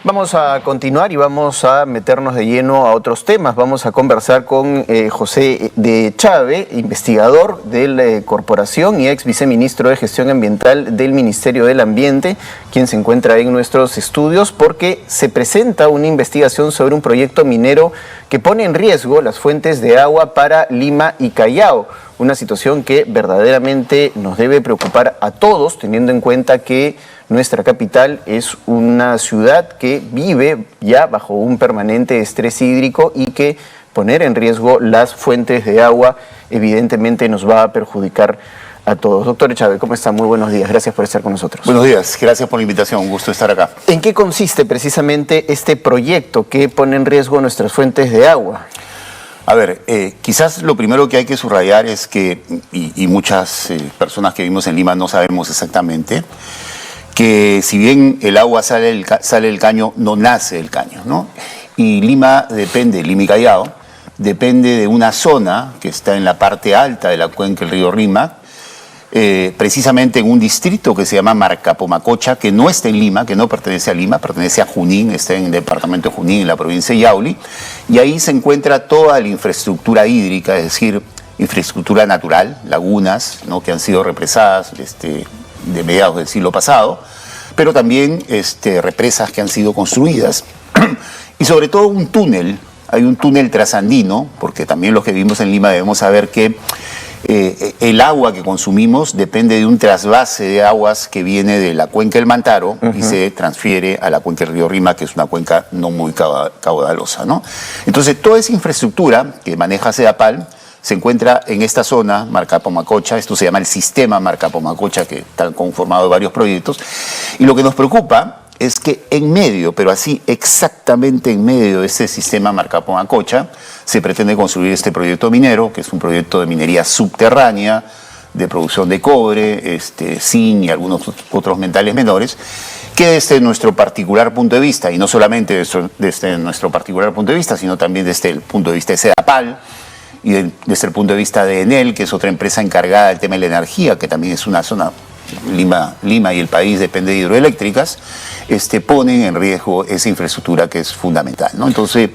Vamos a continuar y vamos a meternos de lleno a otros temas. Vamos a conversar con José de Chávez, investigador de la corporación y ex viceministro de Gestión Ambiental del Ministerio del Ambiente, quien se encuentra en nuestros estudios porque se presenta una investigación sobre un proyecto minero que pone en riesgo las fuentes de agua para Lima y Callao. Una situación que verdaderamente nos debe preocupar a todos, teniendo en cuenta que nuestra capital es una ciudad que vive ya bajo un permanente estrés hídrico y que poner en riesgo las fuentes de agua evidentemente nos va a perjudicar a todos. Doctor Chávez, ¿cómo está? Muy buenos días. Gracias por estar con nosotros. Buenos días. Gracias por la invitación. Un gusto estar acá. ¿En qué consiste precisamente este proyecto que pone en riesgo nuestras fuentes de agua? A ver, quizás lo primero que hay que subrayar es que, y muchas personas que vivimos en Lima no sabemos exactamente, que si bien el agua sale del caño, no nace del caño, ¿no? Y Lima y Callao, depende de una zona que está en la parte alta de la cuenca del río Rímac, precisamente en un distrito que se llama Marcapomacocha, que no está en Lima, que no pertenece a Lima, pertenece a Junín, está en el departamento de Junín, en la provincia de Yauli, y ahí se encuentra toda la infraestructura hídrica, es decir, infraestructura natural, lagunas, ¿no?, que han sido represadas de mediados del siglo pasado, pero también represas que han sido construidas. Y sobre todo un túnel, hay un túnel trasandino, porque también los que vivimos en Lima debemos saber que el agua que consumimos depende de un trasvase de aguas que viene de la cuenca del Mantaro y se transfiere a la cuenca del río Rímac, que es una cuenca no muy caudalosa, ¿no? Entonces, toda esa infraestructura que maneja CEDAPAL se encuentra en esta zona, Marcapomacocha. Esto se llama el sistema Marcapomacocha, que está conformado de varios proyectos. Y lo que nos preocupa es que en medio, pero así exactamente en medio de este sistema Marcapomacocha, se pretende construir este proyecto minero, que es un proyecto de minería subterránea, de producción de cobre, zinc y algunos otros metales menores, que desde nuestro particular punto de vista, y no solamente desde nuestro particular punto de vista, sino también desde el punto de vista de CEDAPAL, y desde el punto de vista de Enel, que es otra empresa encargada del tema de la energía, que también es una zona, Lima y el país depende de hidroeléctricas, ponen en riesgo esa infraestructura que es fundamental, ¿no? Entonces,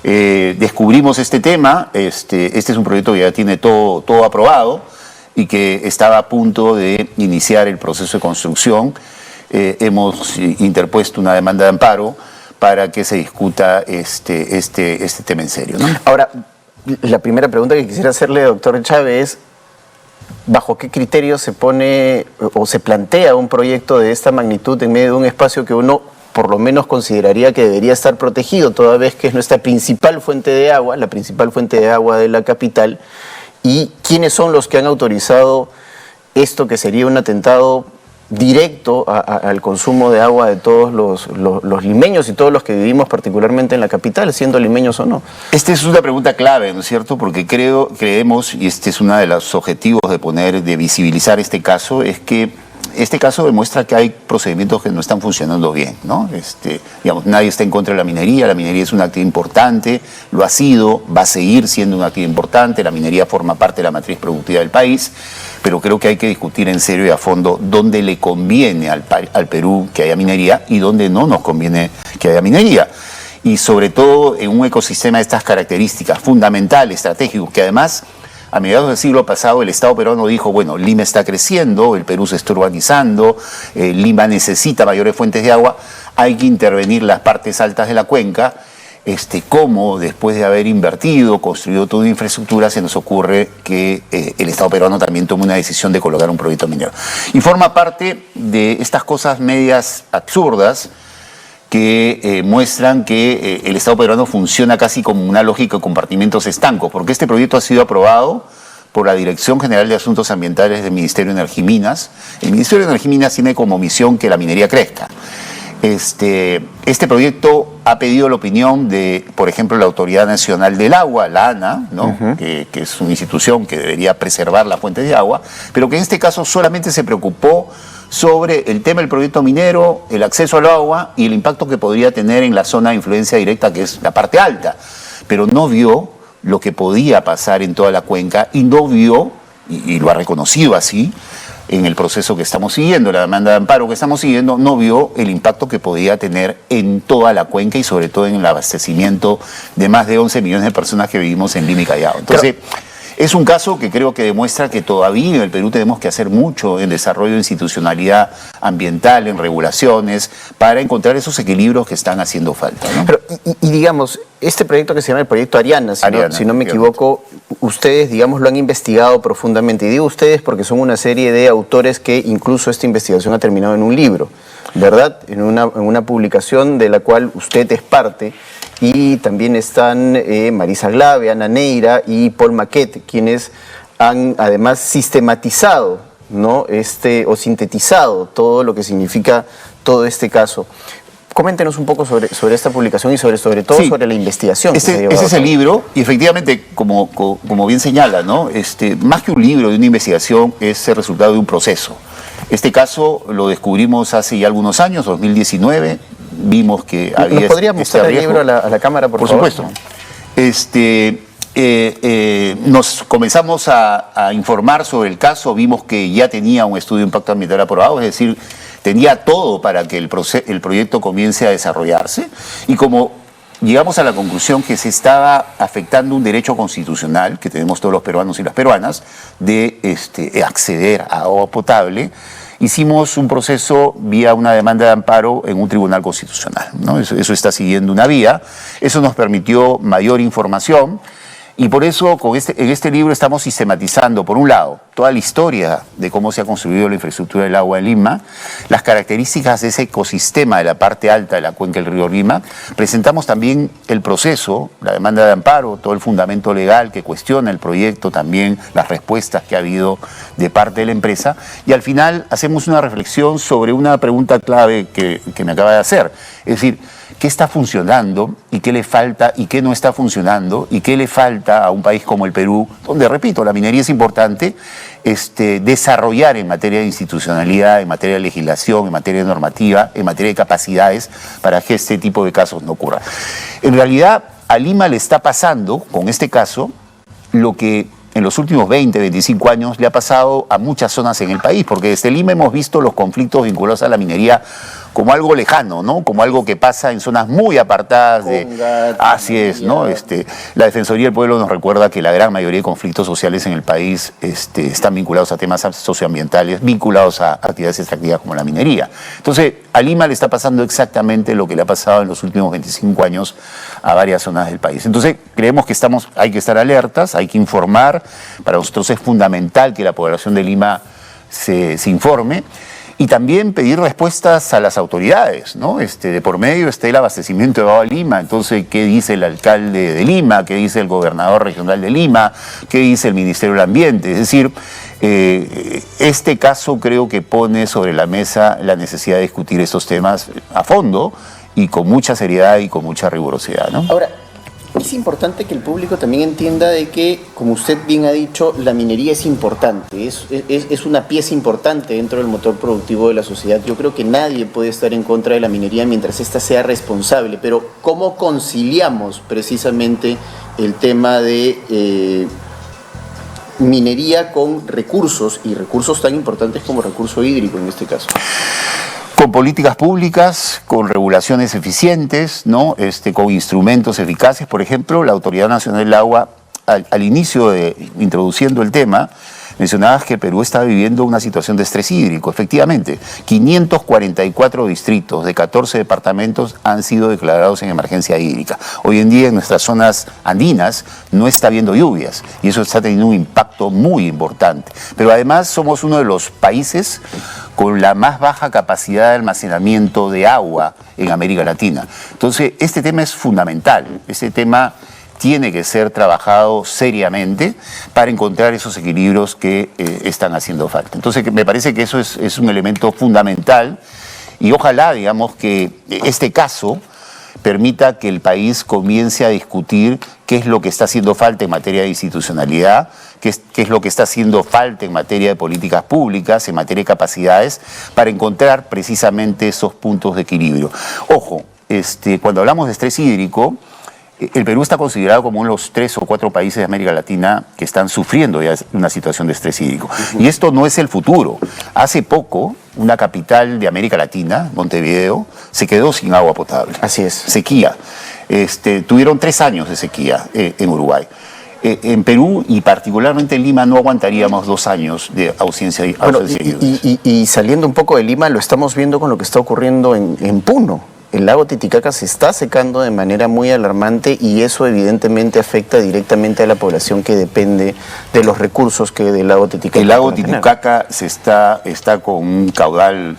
descubrimos este tema, este es un proyecto que ya tiene todo aprobado y que estaba a punto de iniciar el proceso de construcción. Hemos interpuesto una demanda de amparo para que se discuta este tema en serio, ¿no? Ahora, la primera pregunta que quisiera hacerle, doctor Chávez, es ¿bajo qué criterio se pone o se plantea un proyecto de esta magnitud en medio de un espacio que uno por lo menos consideraría que debería estar protegido, toda vez que es nuestra principal fuente de agua, la principal fuente de agua de la capital? ¿Y quiénes son los que han autorizado esto, que sería un atentado directo al consumo de agua de todos los limeños y todos los que vivimos particularmente en la capital, siendo limeños o no? Esta es una pregunta clave, ¿no es cierto? Porque creemos, y este es uno de los objetivos de visibilizar este caso, es que este caso demuestra que hay procedimientos que no están funcionando bien, ¿no? Digamos, nadie está en contra de la minería es una actividad importante, lo ha sido, va a seguir siendo una actividad importante, la minería forma parte de la matriz productiva del país, pero creo que hay que discutir en serio y a fondo dónde le conviene al Perú que haya minería y dónde no nos conviene que haya minería. Y sobre todo en un ecosistema de estas características fundamentales, estratégicos, que además a mediados del siglo pasado el Estado peruano dijo, bueno, Lima está creciendo, el Perú se está urbanizando, Lima necesita mayores fuentes de agua, hay que intervenir las partes altas de la cuenca. Cómo después de haber invertido, construido toda infraestructura, se nos ocurre que el Estado peruano también tome una decisión de colocar un proyecto minero. Y forma parte de estas cosas medias absurdas que muestran que el Estado peruano funciona casi como una lógica de compartimentos estancos, porque este proyecto ha sido aprobado por la Dirección General de Asuntos Ambientales del Ministerio de Energía y Minas. El Ministerio de Energía y Minas tiene como misión que la minería crezca. Este proyecto ha pedido la opinión de, por ejemplo, la Autoridad Nacional del Agua, la ANA, ¿no? Que es una institución que debería preservar las fuentes de agua, pero que en este caso solamente se preocupó sobre el tema del proyecto minero, el acceso al agua y el impacto que podría tener en la zona de influencia directa, que es la parte alta, pero no vio lo que podía pasar en toda la cuenca y no vio, y lo ha reconocido así, en el proceso que estamos siguiendo, la demanda de amparo que estamos siguiendo, no vio el impacto que podía tener en toda la cuenca y sobre todo en el abastecimiento de más de 11 millones de personas que vivimos en Lima y Callao. Entonces, es un caso que creo que demuestra que todavía en el Perú tenemos que hacer mucho en desarrollo de institucionalidad ambiental, en regulaciones, para encontrar esos equilibrios que están haciendo falta, ¿no? Pero, y digamos, este proyecto que se llama el proyecto Ariana, si no me equivoco, ustedes, digamos, lo han investigado profundamente. Y digo ustedes porque son una serie de autores que incluso esta investigación ha terminado en un libro, ¿verdad? En una publicación de la cual usted es parte. Y también están Marisa Glave, Ana Neira y Paul Maquet, quienes han además sistematizado, ¿no? O sintetizado todo lo que significa todo este caso. Coméntenos un poco sobre esta publicación y sobre todo sí, sobre la investigación. Ese es el libro, y efectivamente, como bien señala, ¿no? Más que un libro de una investigación, es el resultado de un proceso. Este caso lo descubrimos hace ya algunos años, 2019, vimos que había... ¿Nos podría mostrar el libro a la cámara, por favor? Por supuesto. Nos comenzamos a informar sobre el caso, vimos que ya tenía un estudio de impacto ambiental aprobado, es decir, tenía todo para que el proyecto comience a desarrollarse, y como llegamos a la conclusión que se estaba afectando un derecho constitucional que tenemos todos los peruanos y las peruanas de acceder a agua potable, hicimos un proceso vía una demanda de amparo en un tribunal constitucional, ¿no? Eso está siguiendo una vía, eso nos permitió mayor información. Y por eso en este libro estamos sistematizando, por un lado, toda la historia de cómo se ha construido la infraestructura del agua en Lima, las características de ese ecosistema de la parte alta de la cuenca del río Lima. Presentamos también el proceso, la demanda de amparo, todo el fundamento legal que cuestiona el proyecto, también las respuestas que ha habido de parte de la empresa. Y al final hacemos una reflexión sobre una pregunta clave que me acaba de hacer. Es decir, ¿qué está funcionando y qué le falta y qué no está funcionando y qué le falta a un país como el Perú, donde, repito, la minería es importante, desarrollar en materia de institucionalidad, en materia de legislación, en materia de normativa, en materia de capacidades para que este tipo de casos no ocurra? En realidad, a Lima le está pasando, con este caso, lo que en los últimos 20, 25 años le ha pasado a muchas zonas en el país, porque desde Lima hemos visto los conflictos vinculados a la minería como algo lejano, ¿no? Como algo que pasa en zonas muy apartadas de... Así es, ¿no? La Defensoría del Pueblo nos recuerda que la gran mayoría de conflictos sociales en el país están vinculados a temas socioambientales, vinculados a actividades extractivas como la minería. Entonces, a Lima le está pasando exactamente lo que le ha pasado en los últimos 25 años a varias zonas del país. Entonces, creemos que hay que estar alertas, hay que informar. Para nosotros es fundamental que la población de Lima se informe. Y también pedir respuestas a las autoridades, ¿no? De por medio está el abastecimiento de agua a Lima. Entonces, ¿qué dice el alcalde de Lima? ¿Qué dice el gobernador regional de Lima? ¿Qué dice el Ministerio del Ambiente? Es decir, este caso creo que pone sobre la mesa la necesidad de discutir estos temas a fondo y con mucha seriedad y con mucha rigurosidad, ¿no? Ahora, es importante que el público también entienda de que, como usted bien ha dicho, la minería es importante, es una pieza importante dentro del motor productivo de la sociedad. Yo creo que nadie puede estar en contra de la minería mientras ésta sea responsable, pero ¿cómo conciliamos precisamente el tema de minería con recursos, y recursos tan importantes como recurso hídrico en este caso? Con políticas públicas, con regulaciones eficientes, ¿no? Con instrumentos eficaces. Por ejemplo, la Autoridad Nacional del Agua, al inicio introduciendo el tema, mencionabas que Perú está viviendo una situación de estrés hídrico. Efectivamente, 544 distritos de 14 departamentos han sido declarados en emergencia hídrica. Hoy en día en nuestras zonas andinas no está habiendo lluvias y eso está teniendo un impacto muy importante. Pero además somos uno de los países con la más baja capacidad de almacenamiento de agua en América Latina. Entonces, este tema es fundamental. Este tema tiene que ser trabajado seriamente para encontrar esos equilibrios que están haciendo falta. Entonces, me parece que eso es un elemento fundamental y ojalá, digamos, que este caso permita que el país comience a discutir qué es lo que está haciendo falta en materia de institucionalidad, qué es lo que está haciendo falta en materia de políticas públicas, en materia de capacidades, para encontrar precisamente esos puntos de equilibrio. Ojo, cuando hablamos de estrés hídrico, el Perú está considerado como uno de los 3 o 4 países de América Latina que están sufriendo ya una situación de estrés hídrico. Y esto no es el futuro. Hace poco, una capital de América Latina, Montevideo, se quedó sin agua potable. Así es. Sequía. Tuvieron 3 años de sequía en Uruguay. En Perú y particularmente en Lima no aguantaríamos 2 años de ausencia de y saliendo un poco de Lima, lo estamos viendo con lo que está ocurriendo en Puno. El lago Titicaca se está secando de manera muy alarmante y eso evidentemente afecta directamente a la población que depende de los recursos que del lago Titicaca. El lago Titicaca está con un caudal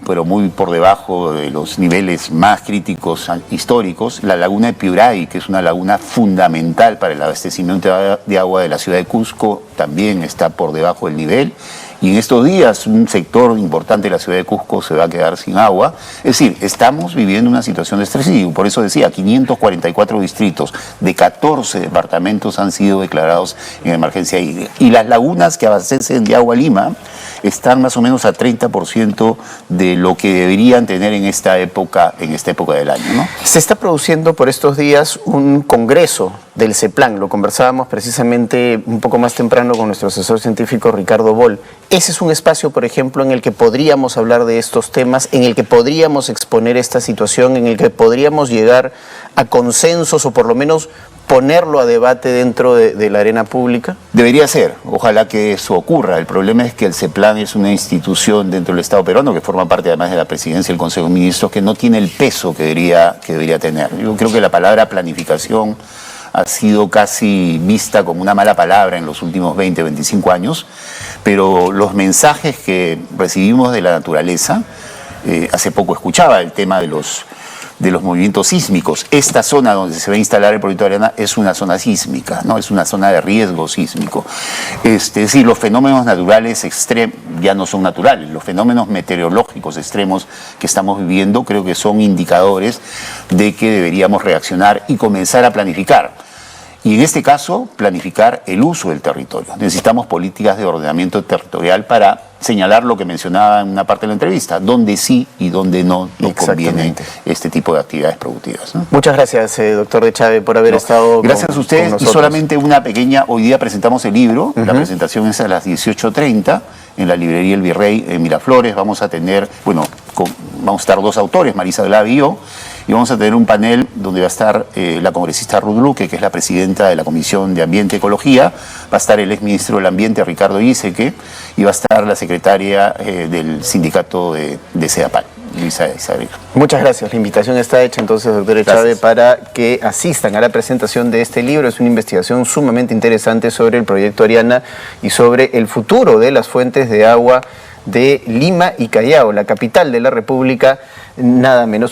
pero muy por debajo de los niveles más críticos históricos. La laguna de Piuray, que es una laguna fundamental para el abastecimiento de agua de la ciudad de Cusco, también está por debajo del nivel. Y en estos días un sector importante de la ciudad de Cusco se va a quedar sin agua. Es decir, estamos viviendo una situación de estrés y por eso decía, 544 distritos de 14 departamentos han sido declarados en emergencia hídrica. Y las lagunas que abastecen de agua a Lima están más o menos a 30% de lo que deberían tener en esta época del año, ¿no? Se está produciendo por estos días un congreso del CEPLAN, lo conversábamos precisamente un poco más temprano con nuestro asesor científico Ricardo Boll. Ese es un espacio, por ejemplo, en el que podríamos hablar de estos temas, en el que podríamos exponer esta situación, en el que podríamos llegar a consensos o por lo menos ponerlo a debate dentro de la arena pública. Debería ser, ojalá que eso ocurra. El problema es que el CEPLAN es una institución dentro del Estado peruano que forma parte además de la presidencia del Consejo de Ministros que no tiene el peso que debería tener. Yo creo que la palabra planificación ha sido casi vista como una mala palabra en los últimos 20, 25 años, pero los mensajes que recibimos de la naturaleza, hace poco escuchaba el tema de los movimientos sísmicos. Esta zona donde se va a instalar el proyecto de Ariana es una zona sísmica, ¿no? Es una zona de riesgo sísmico. Es decir, los fenómenos naturales extremos ya no son naturales. Los fenómenos meteorológicos extremos que estamos viviendo creo que son indicadores de que deberíamos reaccionar y comenzar a planificar. Y en este caso, planificar el uso del territorio. Necesitamos políticas de ordenamiento territorial para señalar lo que mencionaba en una parte de la entrevista, dónde sí y dónde no nos convienen este tipo de actividades productivas, ¿no? Muchas gracias, doctor de Chávez, por haber estado gracias a ustedes. Y solamente una pequeña, hoy día presentamos el libro, la presentación es a las 18:30 en la librería El Virrey en Miraflores. Vamos a tener, vamos a estar 2 autores, Marisa Glavi y yo, y vamos a tener un panel donde va a estar la congresista Ruth Luque, que es la presidenta de la Comisión de Ambiente y Ecología, va a estar el exministro del Ambiente, Ricardo Giesecke, y va a estar la secretaria del sindicato de CEDAPAL, Luisa Isabel. Muchas gracias. La invitación está hecha entonces, doctor Chávez, para que asistan a la presentación de este libro. Es una investigación sumamente interesante sobre el proyecto Ariana y sobre el futuro de las fuentes de agua de Lima y Callao, la capital de la República, nada menos.